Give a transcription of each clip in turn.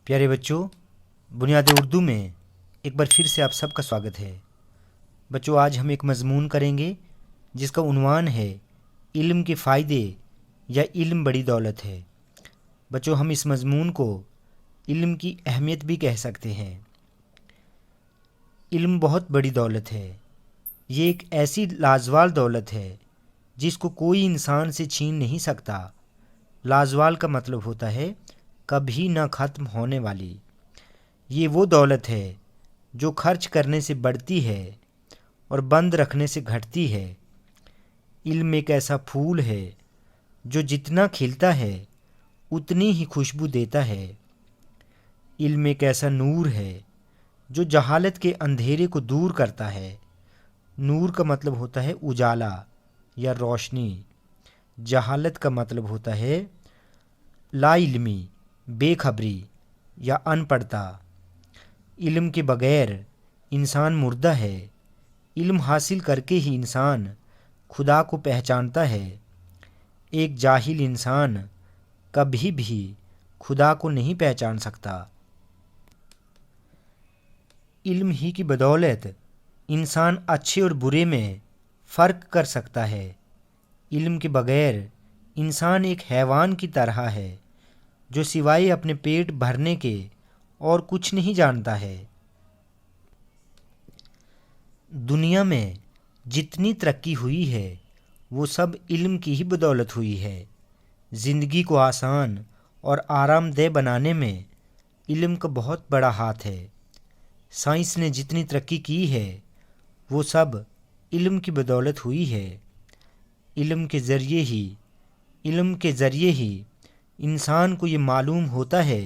प्यारे बच्चों, बुनियाद उर्दू में एक बार फिर से आप सबका स्वागत है। बच्चों, आज हम एक मज़मून करेंगे जिसका उन्वान है इल्म के फ़ायदे या इल्म बड़ी दौलत है। बच्चों, हम इस मज़मून को इल्म की अहमियत भी कह सकते हैं। इल्म बहुत बड़ी दौलत है। ये एक ऐसी लाजवाल दौलत है जिसको कोई इंसान से छीन नहीं सकता। लाजवाल का मतलब होता है कभी ना ख़त्म होने वाली। ये वो दौलत है जो खर्च करने से बढ़ती है और बंद रखने से घटती है। इल्म एक ऐसा फूल है जो जितना खिलता है उतनी ही खुशबू देता है। इल्म एक ऐसा नूर है जो जहालत के अंधेरे को दूर करता है। नूर का मतलब होता है उजाला या रोशनी। जहालत का मतलब होता है लाइल्मी, बेखबरी या अनपढ़ता। इल्म के बगैर इंसान मुर्दा है। इल्म हासिल करके ही इंसान खुदा को पहचानता है। एक जाहिल इंसान कभी भी खुदा को नहीं पहचान सकता। इल्म ही की बदौलत इंसान अच्छे और बुरे में फ़र्क कर सकता है। इल्म के बगैर इंसान एक हैवान की तरह है जो सिवाय अपने पेट भरने के और कुछ नहीं जानता है। दुनिया में जितनी तरक्की हुई है वो सब इल्म की ही बदौलत हुई है। ज़िंदगी को आसान और आरामदेह बनाने में इल्म का बहुत बड़ा हाथ है। साइंस ने जितनी तरक्की की है वो सब इल्म की बदौलत हुई है। इल्म के ज़रिए ही इंसान को ये मालूम होता है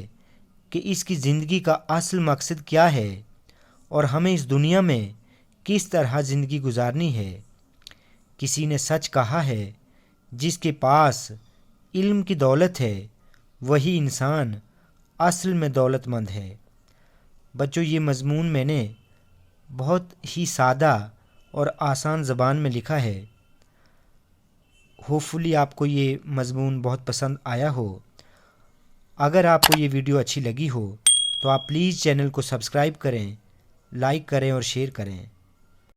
कि इसकी ज़िंदगी का असल मकसद क्या है और हमें इस दुनिया में किस तरह ज़िंदगी गुजारनी है। किसी ने सच कहा है, जिसके पास इल्म की दौलत है वही इंसान असल में दौलतमंद है। बच्चों, ये मज़मून मैंने बहुत ही सादा और आसान ज़बान में लिखा है। होपफुली आपको ये मज़मून बहुत पसंद आया हो। अगर आपको ये वीडियो अच्छी लगी हो तो आप प्लीज़ चैनल को सब्सक्राइब करें, लाइक करें और शेयर करें।